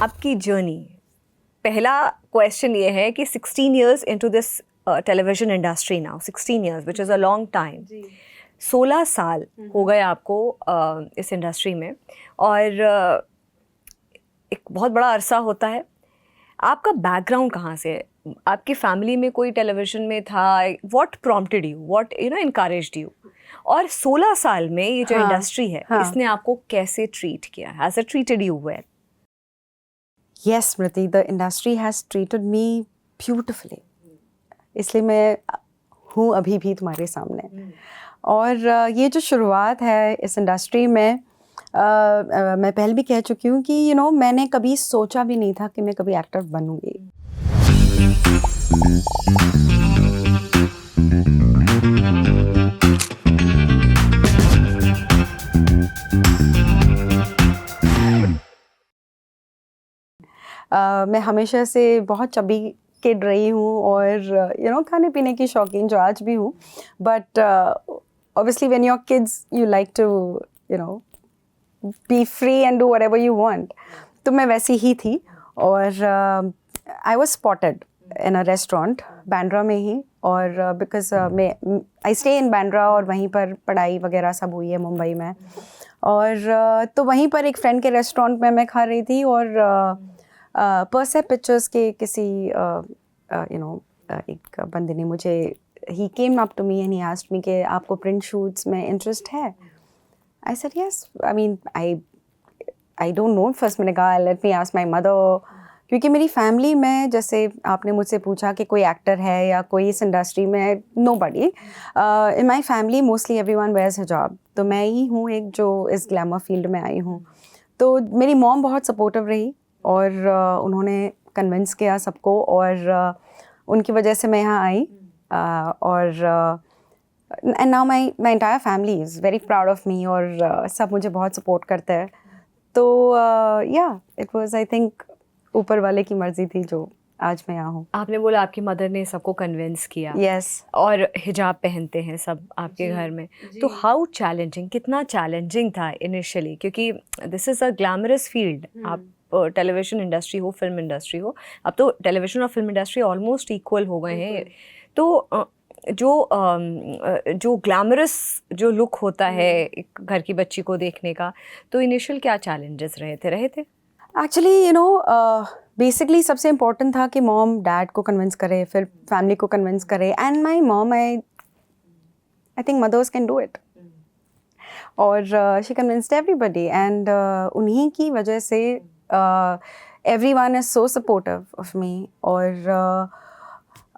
आपकी जर्नी, पहला क्वेश्चन ये है कि 16 years into this television industry now, 16 years which is a long time. 16 साल हो गए आपको इस इंडस्ट्री में, और एक बहुत बड़ा अरसा होता है. आपका बैकग्राउंड कहाँ से है? आपकी फैमिली में कोई टेलीविज़न में था? What prompted you, what encouraged you? और 16 साल में ये जो इंडस्ट्री है, इसने आपको कैसे ट्रीट किया? Has it treated you well? Yes, Smriti, the industry has treated me beautifully. इसलिए मैं हूँ अभी भी तुम्हारे सामने. और ये जो शुरुआत है इस इंडस्ट्री में, मैं पहले भी कह चुकी हूँ कि मैंने कभी सोचा भी नहीं था कि मैं कभी एक्टर बनूँगी. मैं हमेशा से बहुत चबी किड रही हूँ और खाने पीने की शौकीन जो आज भी हूँ. But obviously when you are kids you like to be free and do whatever you want. तो मैं वैसी ही थी. और I was spotted in a restaurant Bandra में ही. और because I stay in Bandra और वहीं पर पढ़ाई वगैरह सब हुई है मुंबई में. और तो वहीं पर एक फ्रेंड के रेस्टोरेंट में मैं खा रही थी और परसेप पिक्चर्स के किसी एक बंदे ने मुझे, he came up to me and he asked me कि आपको प्रिंट शूट्स में इंटरेस्ट है? I said yes. I mean I don't know. First मैंने कहा let me ask my mother, क्योंकि मेरी फैमिली में, जैसे आपने मुझसे पूछा कि कोई एक्टर है या कोई इस इंडस्ट्री में, nobody. In my family mostly everyone wears hijab. तो मैं ही हूँ एक जो इस ग्लैमर फील्ड में आई हूँ. तो मेरी मॉम बहुत सपोर्टिव रही और उन्होंने कन्विंस किया सबको, और उनकी वजह से मैं यहाँ आई. और and now my entire family is very proud of me, और सब मुझे बहुत सपोर्ट करते हैं. तो या इट वाज, आई थिंक, ऊपर वाले की मर्जी थी जो आज मैं यहाँ हूँ. आपने बोला आपकी मदर ने सबको कन्विंस किया. यस. और हिजाब पहनते हैं सब आपके घर में. तो हाउ चैलेंजिंग, कितना चैलेंजिंग था इनिशियली? क्योंकि this is a glamorous field. आप टेलीविज़न इंडस्ट्री हो, फिल्म इंडस्ट्री हो, अब तो टेलीविज़न और फिल्म इंडस्ट्री ऑलमोस्ट इक्वल हो गए हैं. तो जो ग्लैमरस जो लुक होता है एक घर की बच्ची को देखने का, तो इनिशियल क्या चैलेंजेस रहे थे? एक्चुअली बेसिकली सबसे इम्पोर्टेंट था कि मॉम डैड को कन्विंस करे, फिर फैमिली को कन्विंस करे. And my mom, I think mothers can do it. और शी कन्विंस्ड एवरीबडी. एंड उन्हीं की वजह से everyone is so supportive of me.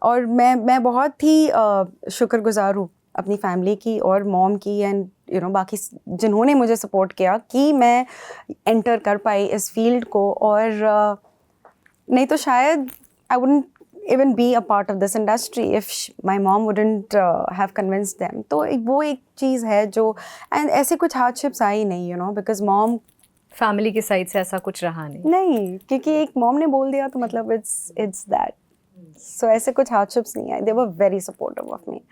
और मैं बहुत ही शुक्रगुजार हूँ अपनी फैमिली की और मॉम की एंड बाकी जिन्होंने मुझे सपोर्ट किया कि मैं एंटर कर पाई इस फील्ड को. और नहीं तो शायद I wouldn't even be a part of this industry if my mom wouldn't have convinced them. तो वो एक चीज़ है जो, and ऐसे कुछ hardships आई नहीं, because mom, फैमिली की साइड से ऐसा कुछ रहा नहीं, क्योंकि एक मॉम ने बोल दिया तो मतलब it's that. So ऐसे कुछ hardships नहीं आए. They were very supportive of me.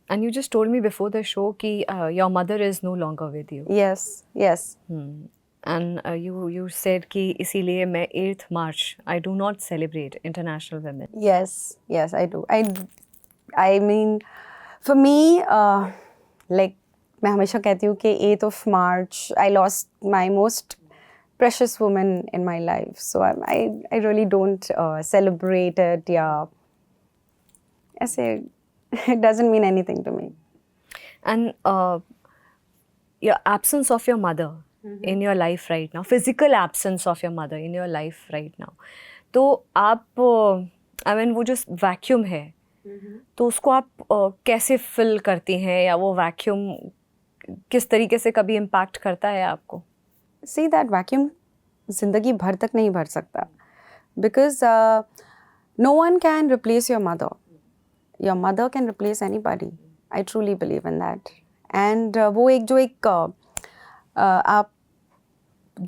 And you just told me before the show कि your mother is no longer with you. Yes. And you said कि इसीलिए मैं 8th March I do not celebrate International Women. Yes, I do. I mean, for me, like मैं हमेशा कहती हूँ कि 8th of March I lost my most precious woman in my life. So I really don't celebrate it. या ऐसे it doesn't mean anything to me. And your absence of your mother in your life right now, physical absence of your mother in your life right now, तो आप I mean वो जो vacuum है, तो उसको आप कैसे फिल करती हैं, या वो वैक्यूम किस तरीके से कभी इम्पैक्ट करता है आपको? See, that vacuum ज़िंदगी भर तक नहीं भर सकता, because no one can replace your mother. Your mother can replace anybody. I truly believe in that. And वो एक आप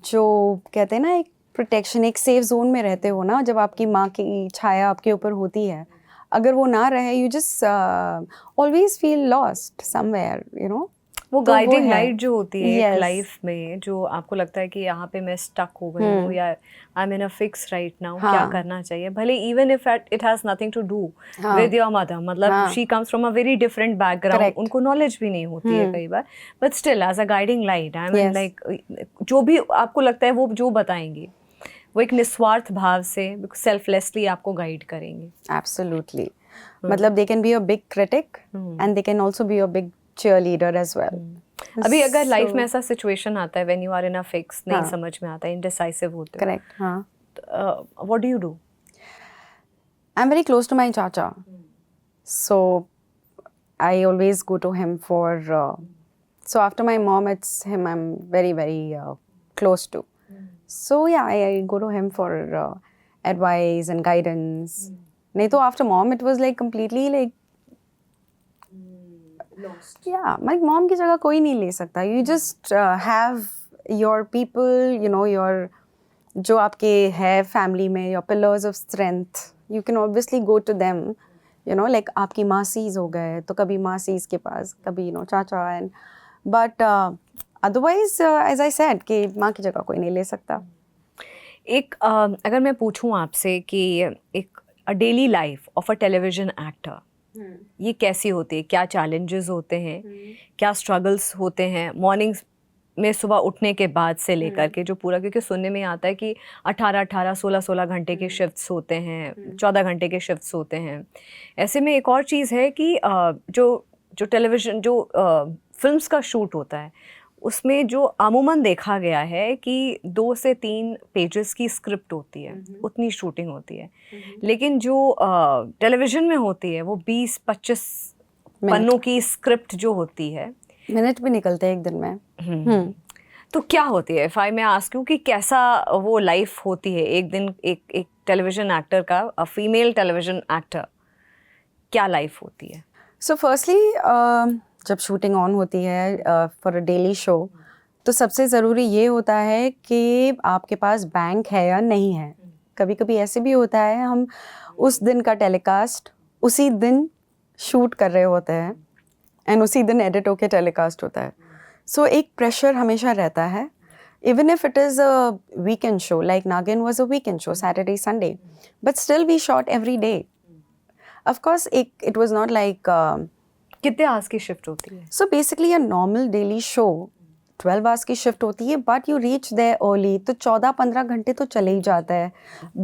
जो कहते हैं ना, एक प्रोटेक्शन, एक सेफ जोन में रहते हो ना, जब आपकी माँ की छाया आपके ऊपर होती है, अगर वो ना रहे, you just always feel lost somewhere, वो तो गाइडिंग है। लाइट जो होती है एक Yes. लाइफ में, जो आपको लगता है कि यहाँ पे मैं स्टक हो गई हूँ या I am in a fix right now, क्या हाँ। करना चाहिए, भले even if it has nothing to do हाँ। विद योर मदर, मतलब हाँ। She comes from a very different background, Correct. उनको नॉलेज भी नहीं होती है कई बार, but still as a guiding light I mean Yes. Like जो भी आपको लगता है वो जो बताएंगी वो एक निस्वार्थ भाव से सेल्फलेसली आपको गाइड करेंगे. Absolutely. मतलब they can be a big critic and they can also be a big cheerleader as well. अभी अगर लाइफ So- में ऐसा सिचुएशन आता है when you are in a fix, नहीं हाँ. समझ में आता है, इंडिसाइसिव होते हो, Correct. हाँ. What do you do? I'm very close to my chacha. So I always go to him for so after my mom it's him I'm very very close to. So yeah, I go to him for advice and guidance. नहीं तो after mom it was like completely like Lost. yeah, my mom की जगह कोई नहीं ले सकता. You just have your people, you know, your जो आपके है family में, your pillars of strength. You can obviously go to them, you know, like आपकी मासीज हो गए तो कभी मासीज के पास, कभी you know चाचा and but otherwise as I said कि माँ की जगह कोई नहीं ले सकता. एक अगर मैं पूछूं आपसे कि एक daily life of a television actor ये कैसी होती है, क्या चैलेंजेस होते हैं, क्या स्ट्रगल्स होते हैं मॉर्निंग्स में सुबह उठने के बाद से लेकर के जो पूरा, क्योंकि सुनने में आता है कि 18-18 16-16 घंटे के शिफ्ट्स होते हैं, 14 घंटे के शिफ्ट्स होते हैं. ऐसे में एक और चीज़ है कि जो टेलीविज़न जो फिल्म्स का शूट होता है उसमें जो अमूमन देखा गया है कि 2 से 3 पेजेस की स्क्रिप्ट होती है, उतनी शूटिंग होती है, लेकिन जो टेलीविज़न में होती है वो 20-25 पन्नों की स्क्रिप्ट जो होती है, मिनट भी निकलते हैं एक दिन में. तो क्या होती है? फाइ मैं आस्क यू कि कैसा वो लाइफ होती है एक दिन, एक टेलीविज़न एक्टर का, फीमेल टेलीविज़न एक्टर, क्या लाइफ होती है? सो फर्स्टली जब शूटिंग ऑन होती है फॉर अ डेली शो तो सबसे ज़रूरी ये होता है कि आपके पास बैंक है या नहीं है. कभी कभी ऐसे भी होता है हम उस दिन का टेलीकास्ट उसी दिन शूट कर रहे होते हैं एंड उसी दिन एडिट होके टेलीकास्ट होता है. सो एक प्रेशर हमेशा रहता है. Even if it is a weekend show, like Nagin was a weekend show, Saturday, Sunday, but still we shot every day. Of course, it was not like... कितने आवर्स की shift होती है? So basically a normal daily show 12 hours की shift होती है, but you reach there early, तो 14-15 घंटे तो चले ही जाता है.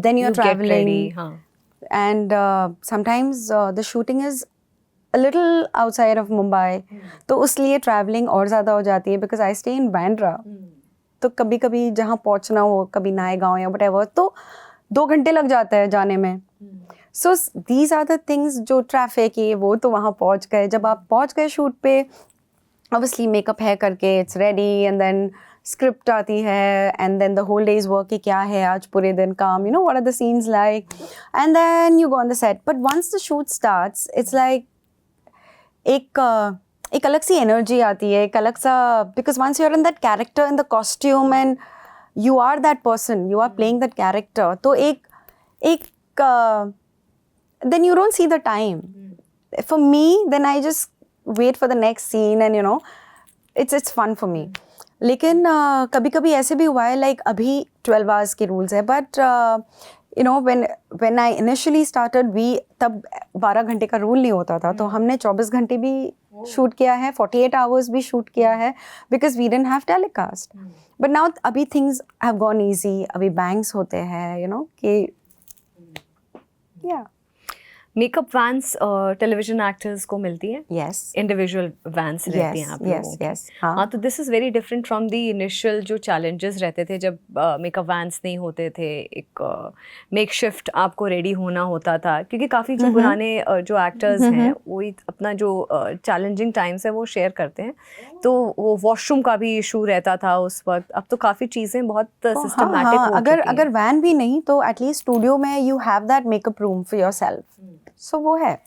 Then you're You get traveling. ready, हाँ. And sometimes the shooting is a little outside of Mumbai. तो उसलिए traveling और ज़्यादा हो जाती है because I stay in Bandra. तो कभी कभी जहाँ पहुँचना हो, कभी नायगांव या whatever, तो 2 घंटे लग जाता है जाने में. So these are the things जो ट्रैफिक है वो तो वहाँ पहुँच गए. जब आप पहुँच गए शूट पे, obviously मेकअप है करके it's ready and then script आती है and then the whole day's work कि क्या है आज पूरे दिन काम, you know, what are the scenes like, and then you go on the set. But once the shoot starts, it's like एक अलग सी एनर्जी आती है, एक अलग सा, because once you're in that character in the costume and you are that person, you are playing that character, तो एक then you don't see the time. For me, then I just wait for the next scene and you know, it's fun for me. लेकिन कभी कभी ऐसे भी हुआ है, like अभी 12 hours के rules है, but you know, when I initially started, तब 12 घंटे का रूल नहीं होता था, तो हमने 24 घंटे भी शूट किया है, 48 hours भी शूट किया है, because we didn't have telecast. But now अभी things have gone easy, अभी banks होते हैं, you know, कि yeah. Makeup vans television actors को मिलती है? Yes. इंडिविजुअल वैन्स रहती हैं आप लोगों की? Yes. हाँ. तो this is very different from the initial जो चैलेंजेस रहते थे जब मेकअप वैन्स नहीं होते थे, एक मेक शिफ्ट आपको रेडी होना होता था, क्योंकि काफ़ी जो पुराने जो एक्टर्स हैं वही अपना जो चैलेंजिंग टाइम्स है वो शेयर करते हैं, तो वो वॉशरूम का भी इशू रहता था उस वक्त. अब तो काफ़ी चीज़ें बहुत सिस्टमैटिक हो चुकी हैं. अगर वैन भी नहीं तो एटलीस्ट स्टूडियो में you have that makeup room for yourself, so वो है.